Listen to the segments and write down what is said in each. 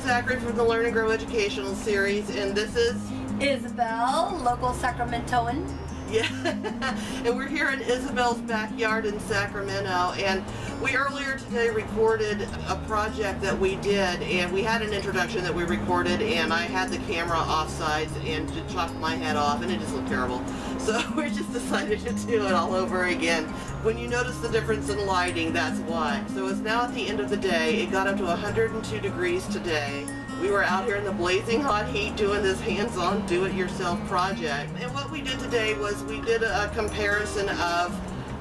Zachary from the Learn and Grow Educational Series, and this is Isabel, local Sacramentoan. Yeah, and we're here in Isabel's backyard in Sacramento, and we earlier today recorded a project that we did, and we had an introduction that we recorded, and I had the camera offsides and just chopped my head off, and it just looked terrible. So we just decided to do it all over again. When you notice the difference in lighting, that's why. So it's now at the end of the day. It got up to 102 degrees today. We were out here in the blazing hot heat doing this hands-on do-it-yourself project. And what we did today was we did a comparison of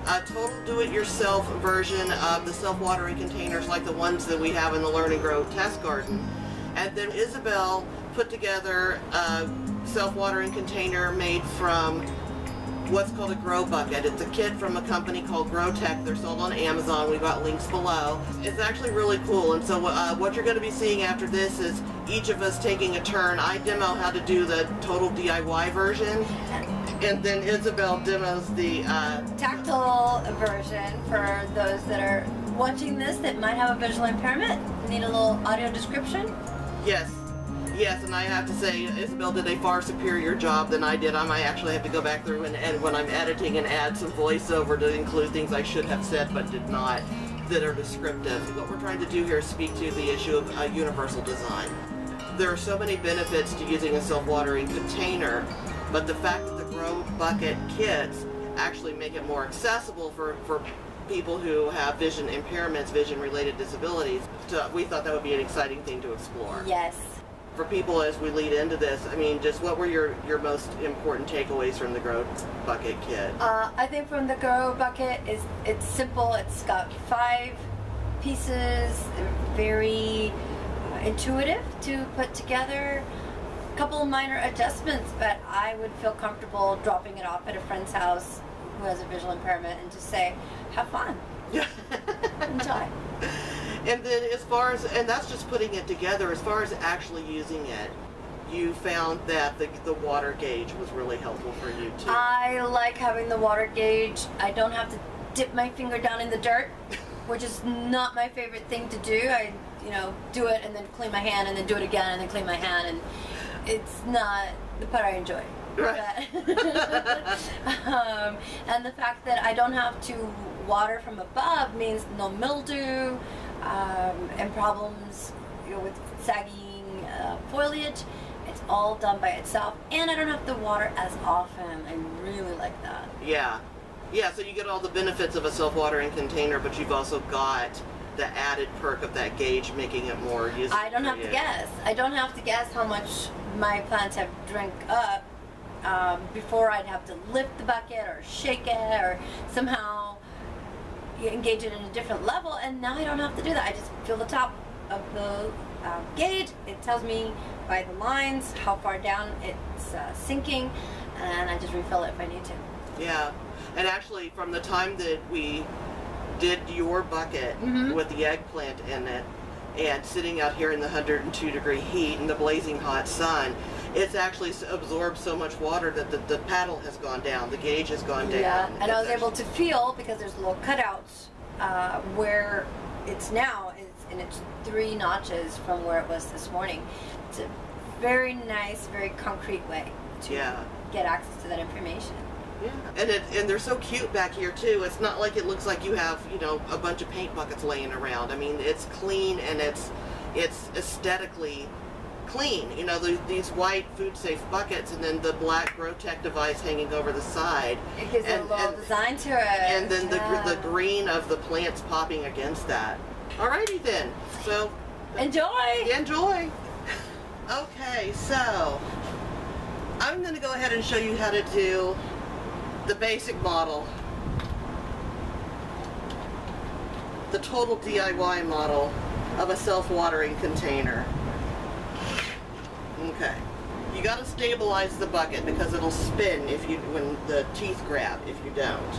a total do-it-yourself version of the self-watering containers like the ones that we have in the Learn and Grow test garden. And then Isabel put together a self-watering container made from what's called a GroBucket. It's a kit from a company called GrowTech. They're sold on Amazon. We've got links below. It's actually really cool, and so what you're going to be seeing after this is each of us taking a turn. I demo how to do the total DIY version, and then Isabel demos the tactile version for those that are watching this that might have a visual impairment. Need a little audio description? Yes. Yes, and I have to say, Isabel did a far superior job than I did. I might actually have to go back through and edit when I'm editing and add some voiceover to include things I should have said but did not that are descriptive. What we're trying to do here is speak to the issue of universal design. There are so many benefits to using a self-watering container, but the fact that the GroBucket kits actually make it more accessible for people who have vision impairments, vision-related disabilities, so we thought that would be an exciting thing to explore. Yes. For people as we lead into this, I mean, just what were your most important takeaways from the GroBucket kit? I think from the GroBucket it's simple. It's got 5 pieces, very intuitive to put together. A couple of minor adjustments, but I would feel comfortable dropping it off at a friend's house who has a visual impairment and just say, have fun. Yeah. Enjoy. And then as far as, and that's just putting it together, as far as actually using it, you found that the water gauge was really helpful for you too. I like having the water gauge. I don't have to dip my finger down in the dirt, which is not my favorite thing to do. I, do it and then clean my hand and then do it again and then clean my hand, and it's not the part I enjoy. Right. And the fact that I don't have to water from above means no mildew, and problems with sagging foliage. It's all done by itself, and I don't have to water as often. I really like that. Yeah, so you get all the benefits of a self-watering container, but you've also got the added perk of that gauge making it more usable. I don't have to guess. I don't have to guess how much my plants have drank up before I'd have to lift the bucket or shake it or somehow engage it in a different level, and now I don't have to do that. I just feel the top of the gauge. It tells me by the lines how far down it's sinking, and I just refill it if I need to. Yeah, and actually from the time that we did your bucket with the eggplant in it and sitting out here in the 102 degree heat in the blazing hot sun, it's actually absorbed so much water that the paddle has gone down, the gauge has gone down. Yeah, and I was able to feel, because there's little cutouts where it's now, and it's 3 notches from where it was this morning. It's a very nice, very concrete way to get access to that information. Yeah, and they're so cute back here too. It's not like it looks like you have, a bunch of paint buckets laying around. I mean, it's clean and it's aesthetically clean. These white food-safe buckets, and then the black GrowTech device hanging over the side. It gives a little design to it. And then the green of the plants popping against that. Alrighty then. So enjoy. Enjoy. Okay, so I'm going to go ahead and show you how to do the basic model, the total DIY model of a self-watering container. Okay, you got to stabilize the bucket because it'll spin when the teeth grab if you don't.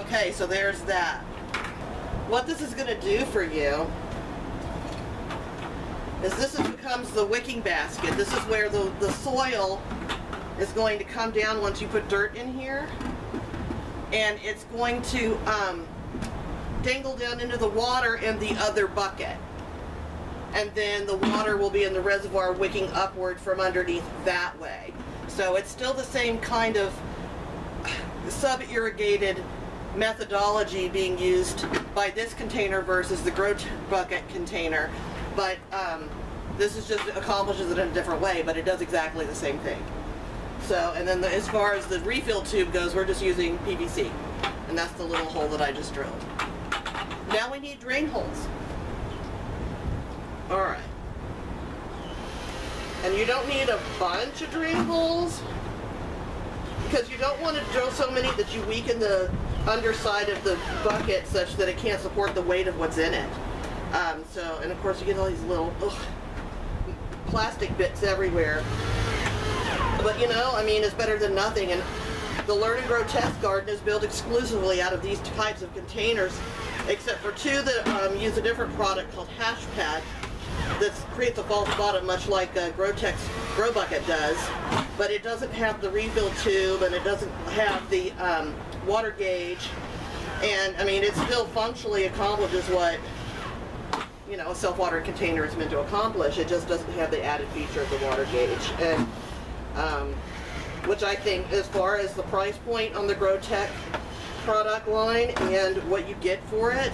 Okay, so there's that. What this is going to do for you is this becomes the wicking basket. This is where the soil is going to come down once you put dirt in here, and it's going to dangle down into the water in the other bucket, and then the water will be in the reservoir wicking upward from underneath that way. So it's still the same kind of sub-irrigated methodology being used by this container versus the GroBucket container, but this is just accomplishes it in a different way, but it does exactly the same thing. So, and then as far as the refill tube goes, we're just using PVC, and that's the little hole that I just drilled. Now we need drain holes. Alright. And you don't need a bunch of drain holes, because you don't want to drill so many that you weaken the underside of the bucket such that it can't support the weight of what's in it. And of course you get all these little plastic bits everywhere. But you know, I mean, it's better than nothing. And the Learn and Grow Test Garden is built exclusively out of these types of containers, except for two that use a different product called Hash Pad that creates a false bottom, much like GroBucket does, but it doesn't have the refill tube, and it doesn't have the water gauge, and I mean, it still functionally accomplishes what, you know, a self-watering container is meant to accomplish. It just doesn't have the added feature of the water gauge, and which I think, as far as the price point on the GrowTech product line and what you get for it,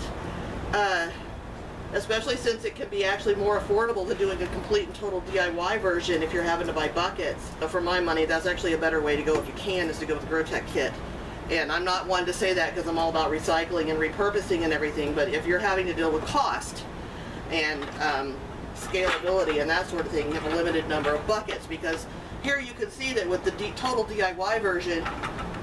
especially since it can be actually more affordable than doing a complete and total DIY version if you're having to buy buckets. For my money, that's actually a better way to go if you can, is to go with the GrowTech kit. And I'm not one to say that because I'm all about recycling and repurposing and everything, but if you're having to deal with cost and scalability and that sort of thing, you have a limited number of buckets, because here you can see that with the total DIY version,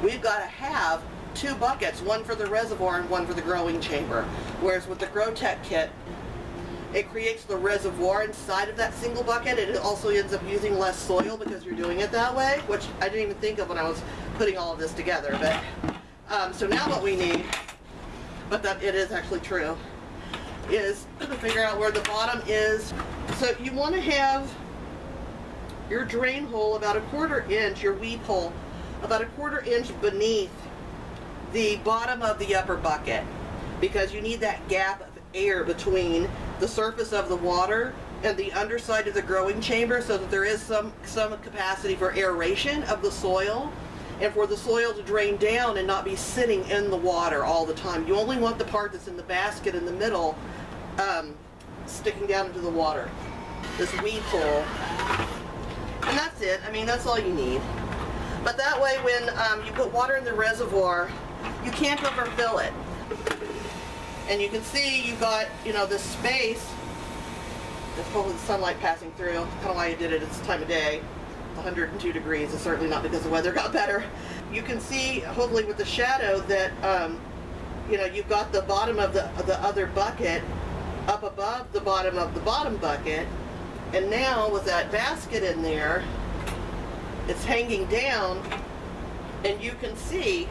we've got to have 2 buckets, one for the reservoir and one for the growing chamber. Whereas with the GrowTech kit, it creates the reservoir inside of that single bucket. It also ends up using less soil because you're doing it that way, which I didn't even think of when I was putting all of this together. But so now what we need, but that it is actually true, is to figure out where the bottom is. So you want to have your drain hole about 1/4 inch, your weep hole, about 1/4 inch beneath the bottom of the upper bucket, because you need that gap of air between the surface of the water and the underside of the growing chamber, so that there is some capacity for aeration of the soil, and for the soil to drain down and not be sitting in the water all the time. You only want the part that's in the basket in the middle sticking down into the water, this weep hole. And that's it. I mean, that's all you need. But that way, when you put water in the reservoir, you can't overfill it. And you can see you've got, you know, this space. There's probably the sunlight passing through. That's kind of why I did it at this time of day. 102 degrees. It's certainly not because the weather got better. You can see, hopefully with the shadow, that you know, you've got the bottom of the other bucket up above the bottom of the bottom bucket. And now with that basket in there, it's hanging down, and you can see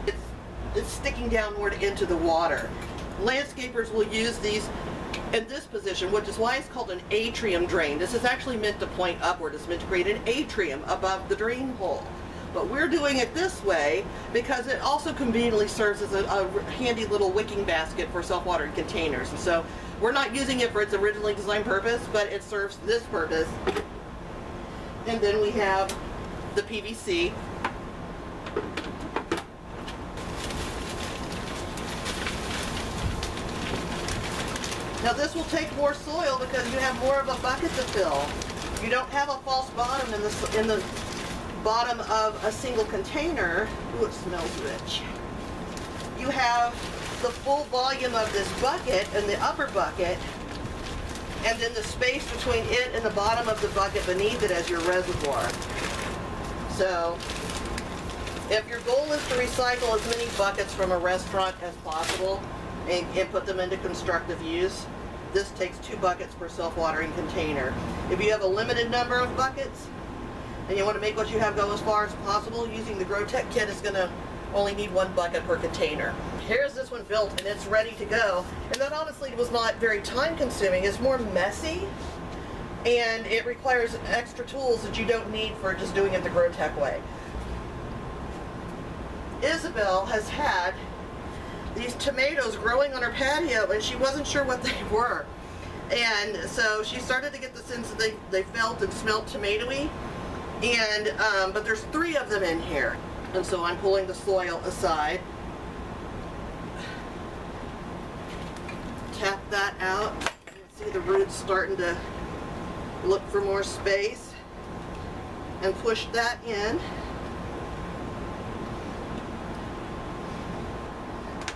it's sticking downward into the water. Landscapers will use these in this position, which is why it's called an atrium drain. This is actually meant to point upward. It's meant to create an atrium above the drain hole. But we're doing it this way because it also conveniently serves as a handy little wicking basket for self-watering containers. And so we're not using it for its originally designed purpose, but it serves this purpose. And then we have the PVC. Now this will take more soil because you have more of a bucket to fill. You don't have a false bottom in the bottom of a single container. Ooh, it smells rich. You have the full volume of this bucket in the upper bucket, and then the space between it and the bottom of the bucket beneath it as your reservoir. So if your goal is to recycle as many buckets from a restaurant as possible and put them into constructive use, this takes 2 buckets per self-watering container. If you have a limited number of buckets and you want to make what you have go as far as possible, using the GrowTech kit is going to only need 1 bucket per container. Here's this one built and it's ready to go. And that honestly was not very time consuming. It's more messy and it requires extra tools that you don't need for just doing it the GroTech way. Isabel has had these tomatoes growing on her patio and she wasn't sure what they were. And so she started to get the sense that they felt and smelled tomatoey. And, but there's 3 of them in here. And so I'm pulling the soil aside. Tap that out. You can see the roots starting to look for more space. And push that in.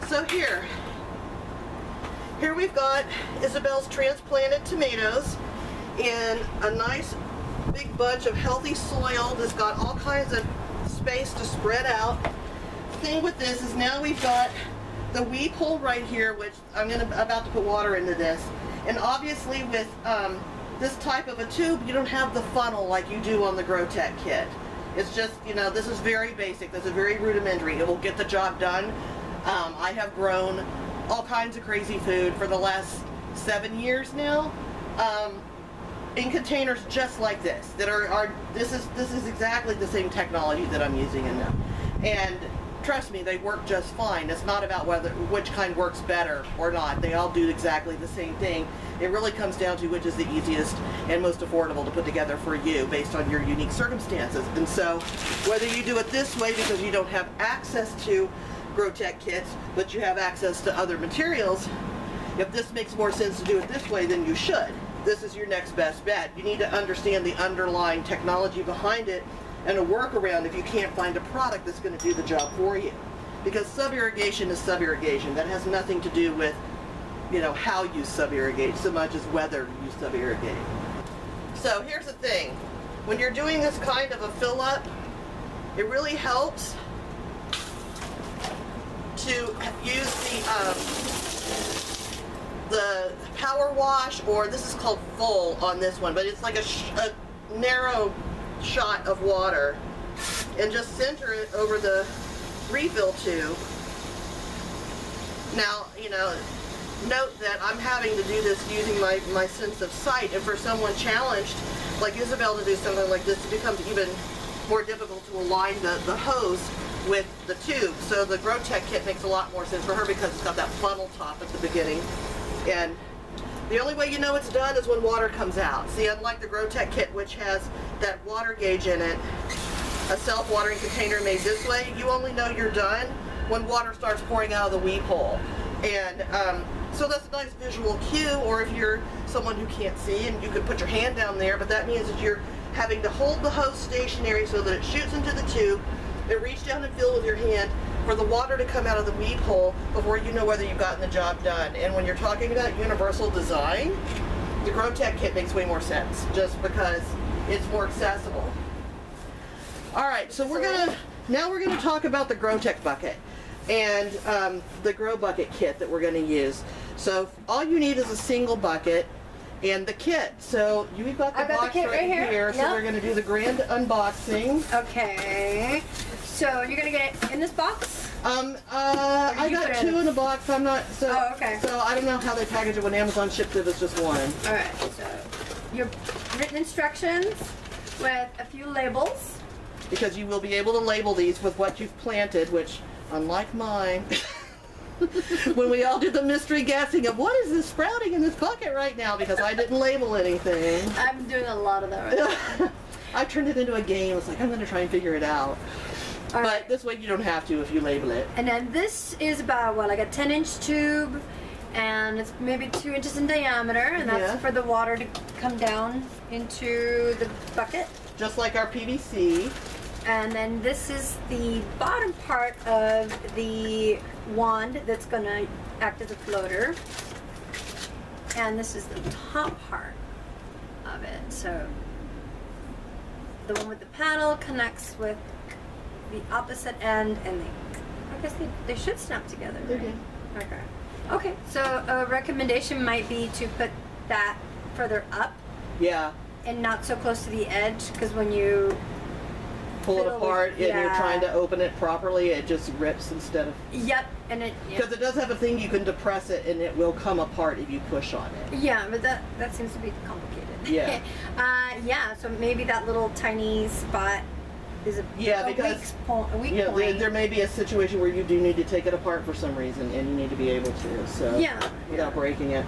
So here we've got Isabel's transplanted tomatoes in a nice big bunch of healthy soil that's got all kinds of space to spread out. The thing with this is now we've got the weed hole right here, which I'm about to put water into this. And obviously with this type of a tube, you don't have the funnel like you do on the GroTech kit. It's just, you know, this is very basic. This is very rudimentary. It will get the job done. I have grown all kinds of crazy food for the last 7 years now, in containers just like this. That are this is exactly the same technology that I'm using in them, and trust me, they work just fine. It's not about which kind works better or not. They all do exactly the same thing. It really comes down to which is the easiest and most affordable to put together for you based on your unique circumstances. And so, whether you do it this way because you don't have access to GroTech kits, but you have access to other materials, if this makes more sense to do it this way, then you should. This is your next best bet. You need to understand the underlying technology behind it and a workaround if you can't find a product that's going to do the job for you. Because sub-irrigation is sub-irrigation. That has nothing to do with, you know, how you sub-irrigate so much as whether you sub-irrigate. So here's the thing. When you're doing this kind of a fill-up, it really helps to use the power wash, or this is called full on this one, but it's like a narrow shot of water, and just center it over the refill tube. Now, you know, note that I'm having to do this using my sense of sight, and for someone challenged like Isabel to do something like this, it becomes even more difficult to align the hose with the tube. So the GroTech kit makes a lot more sense for her because it's got that funnel top at the beginning. And the only way you know it's done is when water comes out. See, unlike the GroTech kit, which has that water gauge in it, a self-watering container made this way, you only know you're done when water starts pouring out of the weed hole. And so that's a nice visual cue, or if you're someone who can't see, and you could put your hand down there, but that means that you're having to hold the hose stationary so that it shoots into the tube, and reach down and fill with your hand for the water to come out of the weed hole before you know whether you've gotten the job done. And when you're talking about universal design, the GroTech kit makes way more sense just because it's more accessible. Alright, so now we're gonna talk about the GroTech bucket and the GroBucket kit that we're gonna use. So all you need is a single bucket and the kit. So you've got the box right here. So we're gonna do the grand unboxing. Okay. So you're gonna get it in this box? I got 2 in a box. I'm not so. Oh, okay. So I don't know how they package it when Amazon shipped it. It's just one. All right. So your written instructions with a few labels. Because you will be able to label these with what you've planted, which, unlike mine, when we all did the mystery guessing of what is this sprouting in this bucket right now, because I didn't label anything. I'm doing a lot of that right now. I turned it into a game. It's like, I'm going to try and figure it out. All right. This way you don't have to if you label it. And then this is about, what, like a 10-inch tube, and it's maybe 2 inches in diameter, and that's for the water to come down into the bucket. Just like our PVC. And then this is the bottom part of the wand that's going to act as a floater. And this is the top part of it. So the one with the paddle connects with the opposite end, and I guess they should snap together, right? Okay. Okay, so a recommendation might be to put that further up. Yeah. And not so close to the edge, because when you pull it apart and yeah. you're trying to open it properly, it just rips instead of... Yep, and it... Because it does have a thing you can depress it and it will come apart if you push on it. Yeah, but that seems to be complicated. Yeah. Yeah, so maybe that little tiny spot is a because weak point. There may be a situation where you do need to take it apart for some reason and you need to be able to, so without breaking it.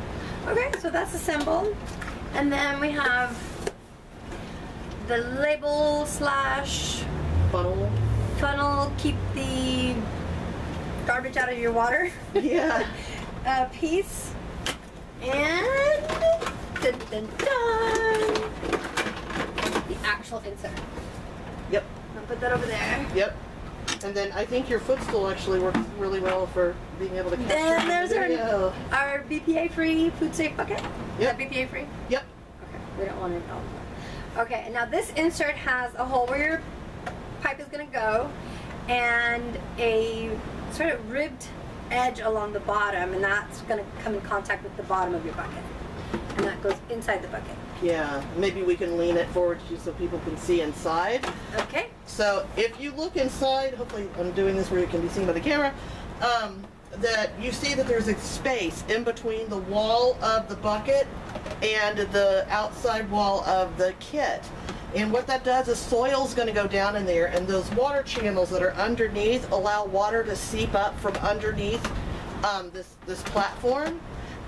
Okay, so that's assembled. And then we have the label slash funnel, keep the garbage out of your water. Yeah. Piece. And dun, dun, dun, the actual insert. Yep. I'll put that over there. Yep. And then I think your footstool actually works really well for being able to capture Then there's the video. our BPA-free food safe bucket. Yep. Is that BPA-free? Yep. Okay, we don't want it all. Okay, and now this insert has a hole where your pipe is going to go and a sort of ribbed edge along the bottom, and that's going to come in contact with the bottom of your bucket. And that goes inside the bucket. Yeah, maybe we can lean it forward to you so people can see inside. Okay. So if you look inside, hopefully I'm doing this where it can be seen by the camera, that you see that there's a space in between the wall of the bucket and the outside wall of the kit. And what that does is soil's going to go down in there, and those water channels that are underneath allow water to seep up from underneath this platform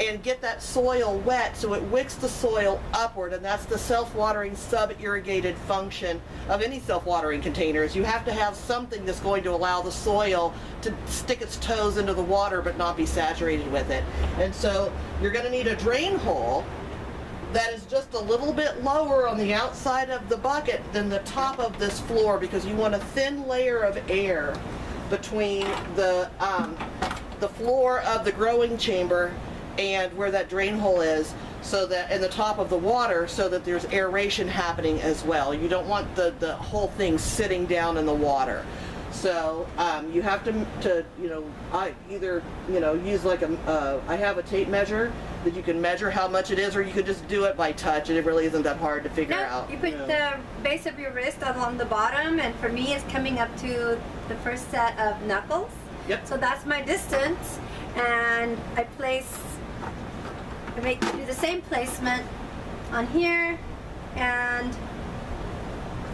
and get that soil wet, so it wicks the soil upward, and that's the self-watering sub-irrigated function of any self-watering containers. You have to have something that's going to allow the soil to stick its toes into the water but not be saturated with it. And so you're going to need a drain hole that is just a little bit lower on the outside of the bucket than the top of this floor, because you want a thin layer of air between the floor of the growing chamber and where that drain hole is, so that, and the top of the water, so that there's aeration happening as well. You don't want the whole thing sitting down in the water. So you have to either use like I have a tape measure that you can measure how much it is, or you could just do it by touch, and it really isn't that hard to figure out. You put the base of your wrist along the bottom, and for me it's coming up to the first set of knuckles. Yep. So that's my distance, and I do the same placement on here, and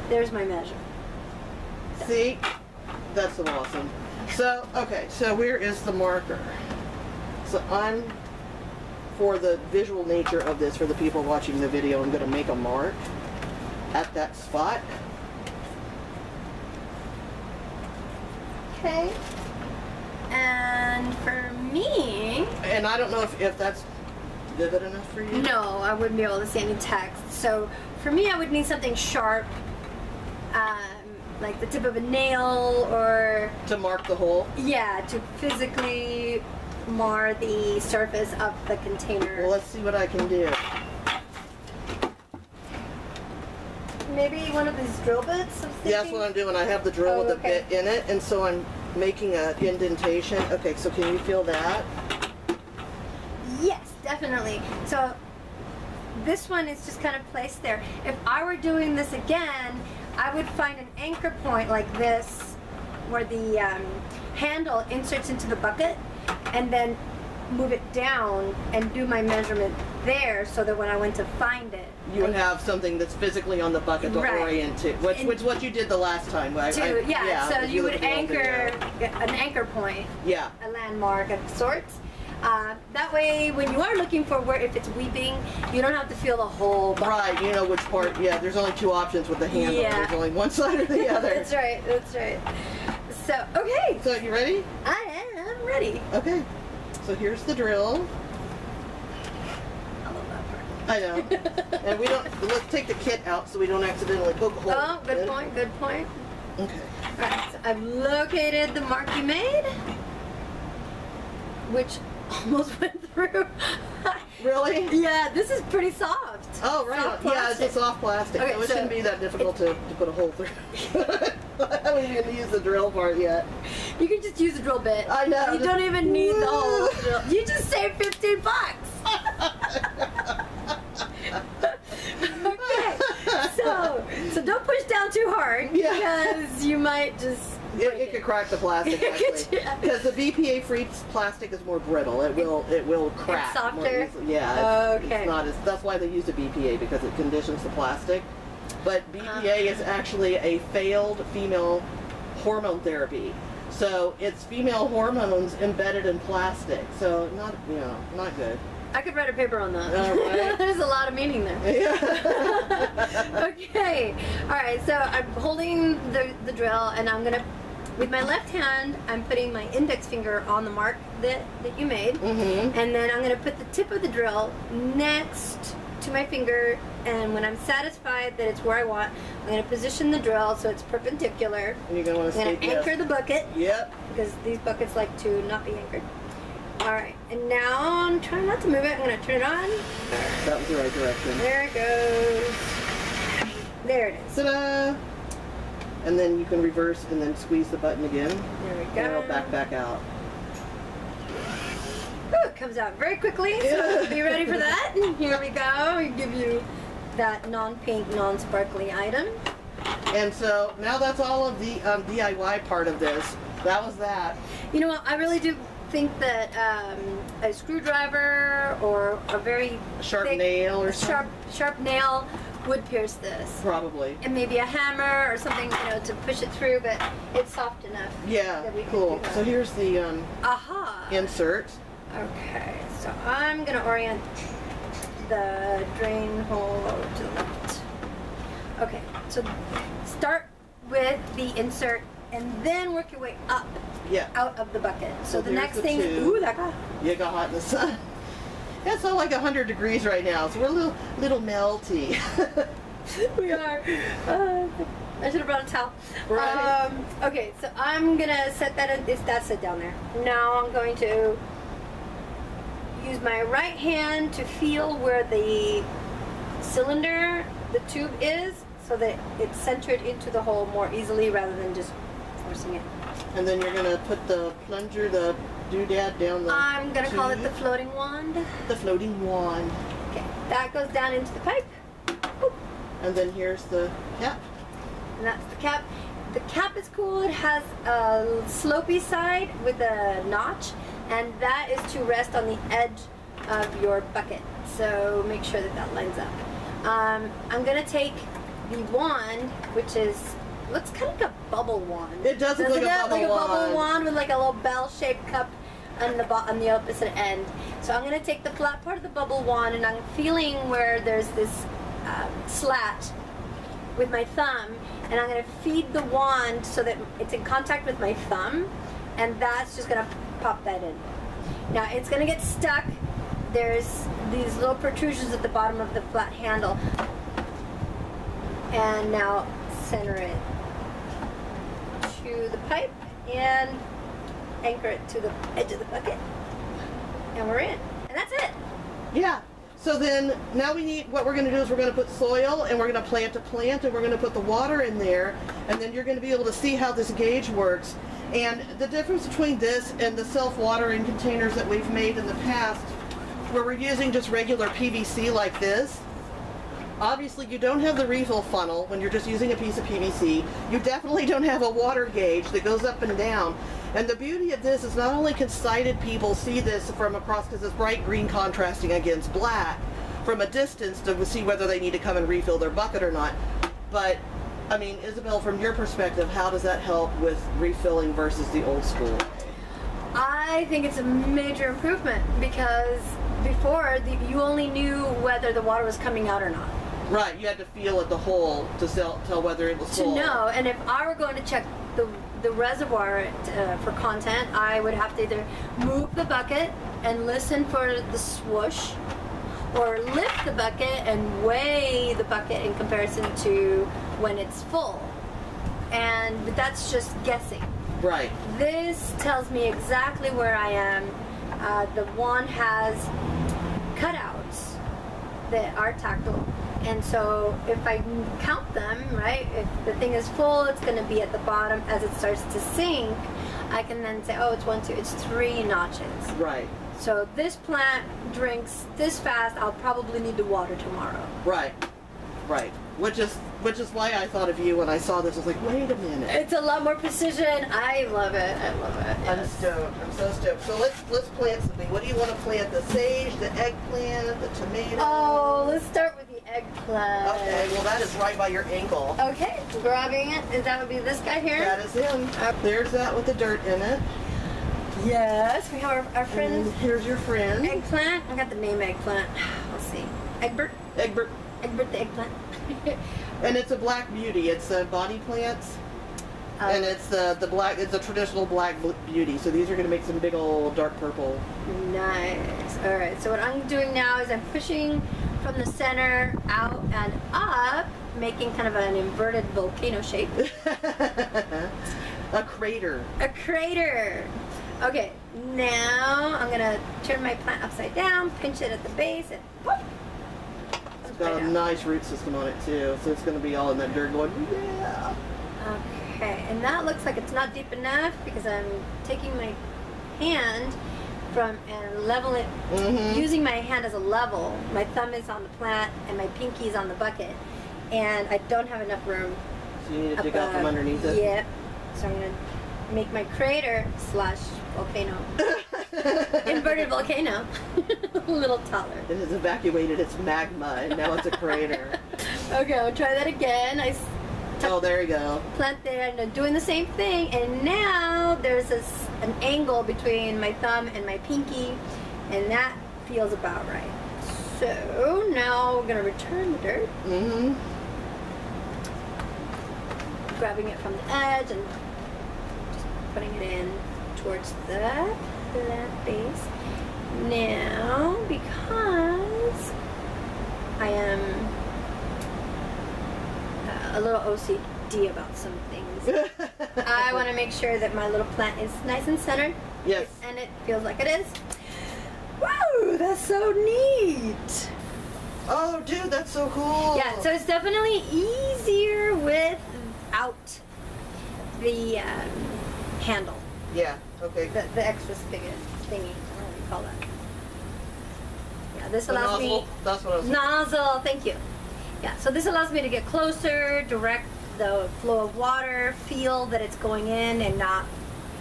there's my measure. See? That's so awesome. So, okay, so where is the marker? So for the visual nature of this, for the people watching the video, I'm going to make a mark at that spot. Okay. And for me... And I don't know if that's vivid enough for you? No, I wouldn't be able to see any text. So for me, I would need something sharp, like the tip of a nail, or... To mark the hole? Yeah, to physically mar the surface of the container. Well, let's see what I can do. Maybe one of these drill bits? Yeah, that's what I'm doing. I have the drill with the bit in it, and so I'm making an indentation. Okay, so can you feel that? Yes, definitely. So this one is just kind of placed there. If I were doing this again, I would find an anchor point like this, where the handle inserts into the bucket, and then move it down and do my measurement there, so that when I went to find it, you would have something that's physically on the bucket to orient to, which what you did the last time. So you would anchor an anchor point, a landmark of sorts. That way, when you are looking for where, if it's weeping, you don't have to feel the whole bucket. Right, you know which part. Yeah, there's only two options with the handle. Yeah. There's only one side or the other. That's right, that's right. So, okay. So, you ready? I am ready. Okay. So, here's the drill. I love that part. I know. And let's take the kit out so we don't accidentally poke a hole. Oh, good point, good point. Okay. Alright, so I've located the mark you made, which almost went through. Really? Yeah, this is pretty soft. Oh, right. Yeah, it's a soft plastic. Okay, so it shouldn't be that difficult to put a hole through. I haven't even used the drill part yet. You can just use a drill bit. I know. You don't even need the whole drill. You just saved $15. Okay, so don't push down too hard. Yeah, because you might just it could crack the plastic actually, because the BPA-free plastic is more brittle. It will crack. It's softer. More easily. Yeah. Okay. It's not as. That's why they use the BPA, because it conditions the plastic. But BPA is actually a failed female hormone therapy. So it's female hormones embedded in plastic. So not good. I could write a paper on that. Right. There's a lot of meaning there. Yeah. Okay. All right. So I'm holding the drill, and I'm gonna, with my left hand, I'm putting my index finger on the mark that you made, and then I'm gonna put the tip of the drill next to my finger, and when I'm satisfied that it's where I want, I'm going to position the drill so it's perpendicular. And you're going to I'm going to anchor the bucket. Yep. Because these buckets like to not be anchored. Alright, and now I'm trying not to move it. I'm going to turn it on. That was the right direction. There it goes. There it is. Ta-da! And then you can reverse and then squeeze the button again. There we go. And it'll back out. Ooh, it comes out very quickly, so be ready for that. Here we go. We give you that non-pink, non-sparkly item. And so now that's all of the DIY part of this. That was that. You know what? I really do think that a screwdriver or a very sharp thick, nail or something. Sharp nail would pierce this. Probably. And maybe a hammer or something, to push it through, but it's soft enough. Yeah. That we can Cool. do that. So here's the insert. Okay, so I'm going to orient the drain hole over to the left. Okay, so start with the insert and then work your way up out of the bucket. So the next thing, ooh, that got hot in the sun. It's all like 100 degrees right now, so we're a little melty. We are. I should have brought a towel. Right. Okay, so I'm gonna set that in. That's it down there. Now I'm going to use my right hand to feel where the cylinder, the tube is, so that it's centered into the hole more easily rather than just forcing it. And then you're gonna put the plunger, the doodad down the I'm gonna call it tube. the floating wand. The floating wand. Okay, that goes down into the pipe. Boop. And then here's the cap. And that's the cap. The cap is cool. It has a slopey side with a notch, and that is to rest on the edge of your bucket. So make sure that that lines up. I'm gonna take the wand, which looks kind of like a bubble wand. It does look like a bubble wand with like a little bell-shaped cup on the opposite end. So I'm gonna take the flat part of the bubble wand, and I'm feeling where there's this slat with my thumb, and I'm going to feed the wand so that it's in contact with my thumb, and that's just going to pop that in. Now it's going to get stuck. There's these little protrusions at the bottom of the flat handle, and now center it to the pipe and anchor it to the edge of the bucket, and we're in, and that's it. Yeah. So then, now what we're going to do is we're going to put soil, and we're going to plant a plant, and we're going to put the water in there, and then you're going to be able to see how this gauge works. And the difference between this and the self-watering containers that we've made in the past, where we're using just regular PVC like this, obviously you don't have the refill funnel when you're just using a piece of PVC. You definitely don't have a water gauge that goes up and down. And the beauty of this is not only can sighted people see this from across, because it's bright green contrasting against black, from a distance to see whether they need to come and refill their bucket or not. But, I mean, Isabel, from your perspective, how does that help with refilling versus the old school? I think it's a major improvement, because before you only knew whether the water was coming out or not. Right, you had to feel at the hole to tell whether it was full. To know, and if I were going to check the reservoir for content, I would have to either move the bucket and listen for the swoosh, or lift the bucket and weigh the bucket in comparison to when it's full. And that's just guessing. Right. This tells me exactly where I am. The wand has cutouts that are tactile. And so if I count them, right, if the thing is full, it's going to be at the bottom. As it starts to sink, I can then say, oh, it's 1, 2, it's 3 notches. Right. So this plant drinks this fast, I'll probably need to water tomorrow. Right. Right. Which is why I thought of you when I saw this. I was like, wait a minute. It's a lot more precision. I love it. I love it. Yes. I'm stoked. I'm so stoked. So let's plant something. What do you want to plant? The sage, the eggplant, the tomato? Oh, let's start with the eggplant. Okay, well that is right by your ankle. Okay, grabbing it. That would be this guy here? That is him. There's that with the dirt in it. Yes, we have our friend. And here's your friend. Eggplant. I got the name Eggplant. Let's see. Egbert. Egbert. Egbert the eggplant. And it's a black beauty. It's body plants. And it's the black. It's a traditional black beauty. So these are going to make some big old dark purple. Nice. All right. So what I'm doing now is I'm pushing from the center out and up, making kind of an inverted volcano shape. A crater. A crater. Okay. Now I'm gonna turn my plant upside down, pinch it at the base, and whoop. It's got a nice root system on it too, so it's going to be all in that dirt going, yeah. Okay, and that looks like it's not deep enough because I'm taking my hand from and level it, using my hand as a level. My thumb is on the plant and my pinky is on the bucket, and I don't have enough room. So you need to dig out from underneath it? Yep. So I'm going to make my crater slash volcano. Inverted volcano. A little taller. It has evacuated its magma and now it's a crater. Okay, I'll try that again. Oh, there you go. Plant there and I'm doing the same thing, and now there's an angle between my thumb and my pinky, and that feels about right. So now we're gonna return the dirt. Grabbing it from the edge and just putting it in towards that base. Now, because I am a little OCD about some things, I want to make sure that my little plant is nice and centered. Yes. And it feels like it is. Wow, that's so neat. Oh, dude, that's so cool. Yeah, so it's definitely easier without the handle. Yeah, okay. The extra spigot thingy, whatever you call that. Yeah, this allows me... That's what I was Nozzle, thank you. Yeah, so this allows me to get closer, direct the flow of water, feel that it's going in and not...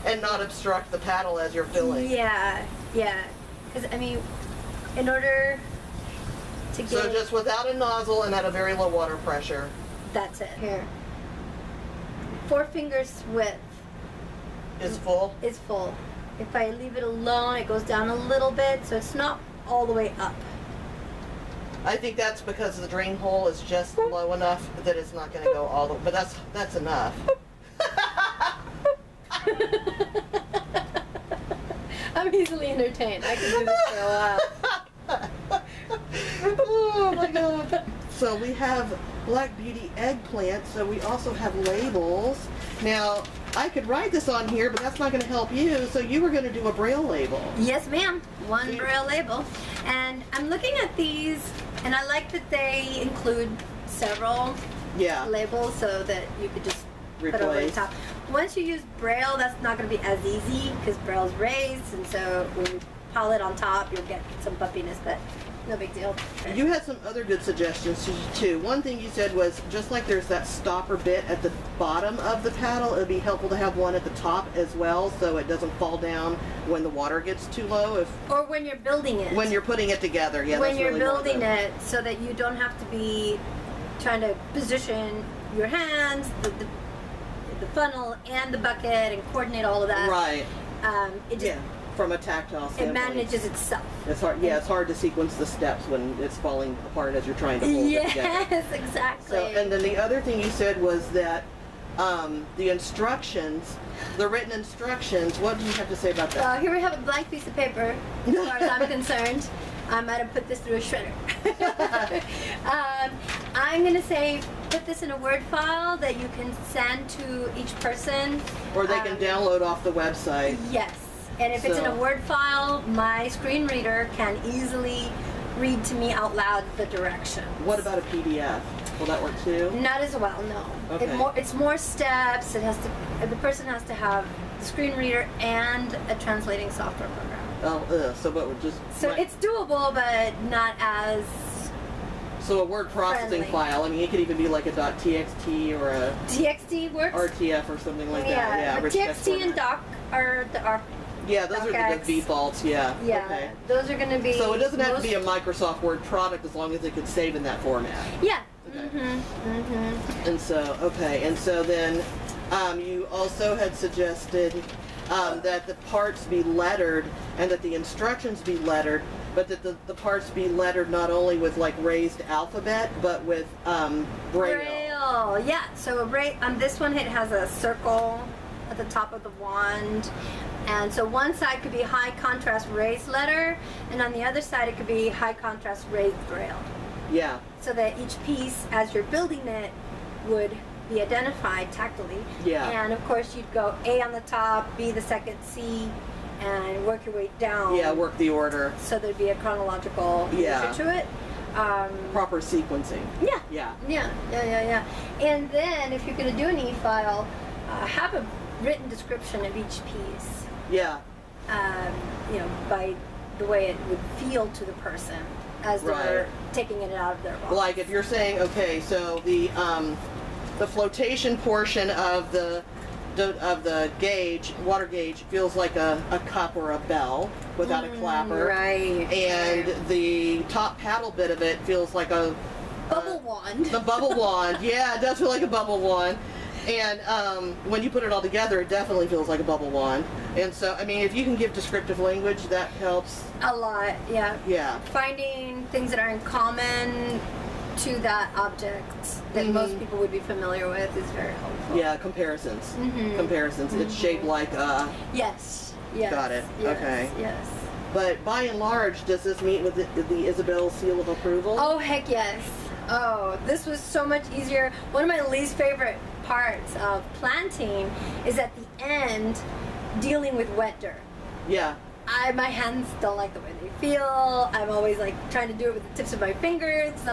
And not obstruct the paddle as you're filling. Yeah, yeah. Because, I mean, in order to get... So just without a nozzle and at a very low water pressure. That's it. Here. 4 fingers width. Is full? Is full. If I leave it alone, it goes down a little bit, so it's not all the way up. I think that's because the drain hole is just low enough that it's not going to go all the way. But that's enough. I'm easily entertained. I can do this for a while. Oh my god. So we have Black Beauty eggplant, so we also have labels. Now, I could write this on here, but that's not going to help you, so you were going to do a Braille label. Yes, ma'am. One Braille label. And I'm looking at these, and I like that they include several labels so that you could just put over the top. Once you use Braille, that's not going to be as easy because Braille's raised, and so when you pile it on top, you'll get some bumpiness, but no big deal. You had some other good suggestions too. One thing you said was just like there's that stopper bit at the bottom of the paddle, it would be helpful to have one at the top as well so it doesn't fall down when the water gets too low. Or when you're building it. When you're putting it together, yeah. When you're building it so that you don't have to be trying to position your hands, the funnel and the bucket and coordinate all of that. Right. It just, from a tactile standpoint. It manages itself. It's hard. Yeah, it's hard to sequence the steps when it's falling apart as you're trying to hold it together. Yes, exactly. So, and then the other thing you said was that the instructions, the written instructions. What do you have to say about that? Here we have a blank piece of paper. As far as I'm concerned, I might have put this through a shredder. I'm going to say put this in a Word file that you can send to each person. Or they can download off the website. Yes. And if it's in a Word file, my screen reader can easily read to me out loud the directions. What about a PDF? Will that work too? Not as well, no. Okay. It's more steps. It has to. The person has to have the screen reader and a translating software program. Oh, so but we're just. So it's doable, but not as So a word processing file. I mean, it could even be like a .txt or a TXT works. RTF or something like that. Yeah, rich text TXT and doc are the yeah, those are the defaults. Yeah. Yeah. Okay. Those are going to be. So it doesn't have to be a Microsoft Word product as long as it could save in that format. Yeah. Okay. And so then you also had suggested that the parts be lettered and that the instructions be lettered, but that the parts be lettered not only with like raised alphabet, but with Braille. Yeah. So on this one, it has a circle at the top of the wand. And so one side could be high contrast raised letter, and on the other side it could be high contrast raised Braille. Yeah. So that each piece, as you're building it, would be identified tactily. Yeah. And of course you'd go A on the top, B the second, C, and work your way down. Yeah, work the order. So there'd be a chronological nature to it. Proper sequencing. Yeah. And then if you're going to do an e-file, have a written description of each piece. Yeah. By the way it would feel to the person as they're taking it out of their box. Like if you're saying, okay, so the flotation portion of the gauge, water gauge, feels like a cup or a bell without a clapper. Right. And the top paddle bit of it feels like a bubble wand. The bubble wand. Yeah, it does feel like a bubble wand. And when you put it all together, it definitely feels like a bubble wand. And so, I mean, if you can give descriptive language, that helps. A lot, yeah. Yeah. Finding things that are in common to that object that most people would be familiar with is very helpful. Yeah, comparisons. Comparisons. It's shaped like a... Yes. Got it. Yes. Okay. Yes. But by and large, does this meet with the Isabel seal of approval? Oh, heck yes. Oh, this was so much easier. One of my least favorite parts of planting is at the end dealing with wet dirt. Yeah. My hands don't like the way they feel. I'm always like trying to do it with the tips of my fingers. It's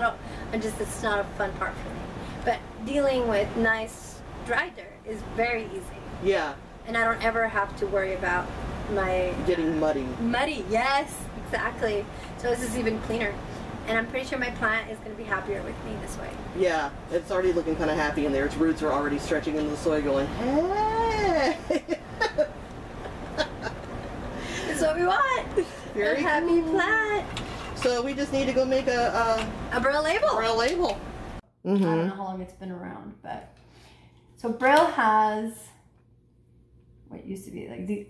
not a fun part for me. But dealing with nice dry dirt is very easy. Yeah. And I don't ever have to worry about my... Getting muddy. Muddy, yes, exactly. So this is even cleaner. And I'm pretty sure my plant is going to be happier with me this way. Yeah, it's already looking kind of happy in there. Its roots are already stretching into the soil going, hey! That's what we want. Very a happy plant. So we just need to go make a Braille label. Braille label. I don't know how long it's been around, but... So Braille has... what used to be like these,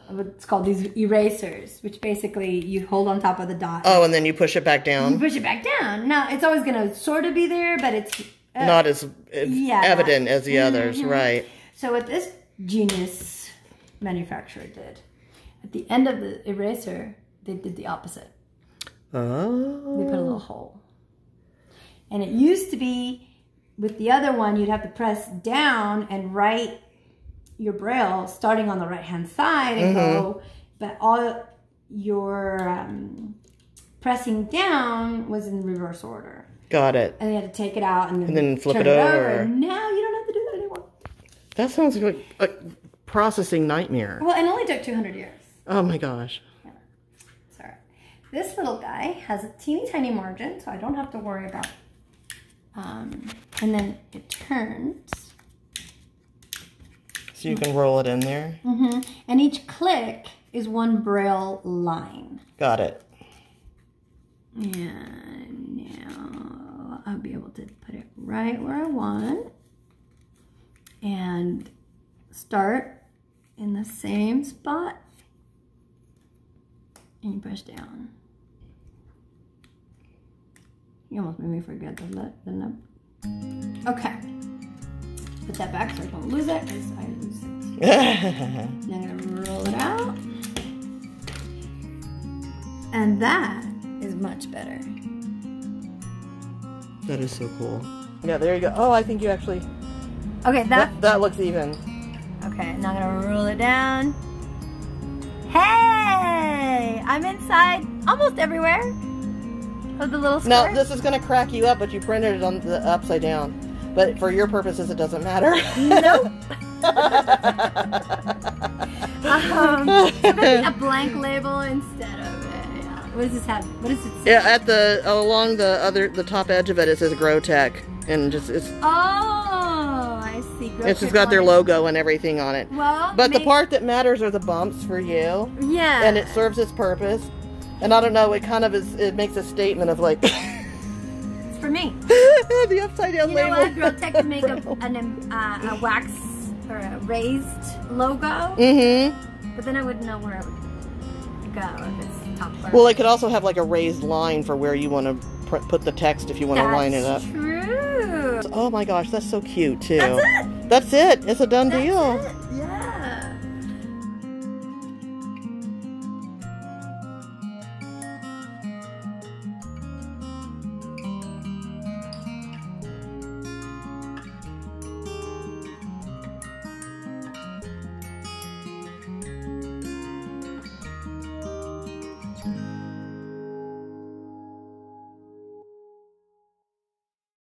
it's called these erasers, which basically you hold on top of the dot. Oh, and then you push it back down. You push it back down. Now it's always going to sort of be there, but it's not as evident as the others, right? So what this genius manufacturer did, at the end of the eraser, they did the opposite. Oh. They put a little hole, and it used to be with the other one, you'd have to press down and write your Braille starting on the right hand side and go, but all your pressing down was in reverse order. Got it. And you had to take it out and then flip turn it over. And now you don't have to do that anymore. That sounds like a processing nightmare. Well, it only took 200 years. Oh my gosh. Yeah. It's all right. This little guy has a teeny tiny margin, so I don't have to worry about. And then it turns. So you can roll it in there? And each click is one Braille line. Got it. And now I'll be able to put it right where I want. And start in the same spot. And you push down. You almost made me forget the nub. Okay. Put that back so I don't lose it, because I lose it. Now I'm going to roll it out. And that is much better. That is so cool. Yeah, there you go. Oh, I think you actually... Okay, that looks even. Okay, now I'm going to roll it down. Hey! I'm inside almost everywhere of the little skirt. Now, this is going to crack you up, but you printed it on the upside down. But for your purposes, it doesn't matter. Nope. So maybe a blank label instead of it. Yeah. What does this have? What does it say? Yeah, at along the top edge of it, it says GrowTech, and it's. Oh, I see. It's just got their logo and everything on it. Well, but the part that matters are the bumps for you. Yeah. And it serves its purpose. And I don't know, it kind of is. It makes a statement of like. It's for me. The upside down label. You know what? GrowTech can make a wax or a raised logo. Mm-hmm. But then I wouldn't know where it would go if it's top part. Well, it could also have like a raised line for where you want to put the text if you want to line it up. That's true. Oh my gosh, that's so cute too. That's it. That's it. It's a done deal. It. Yeah.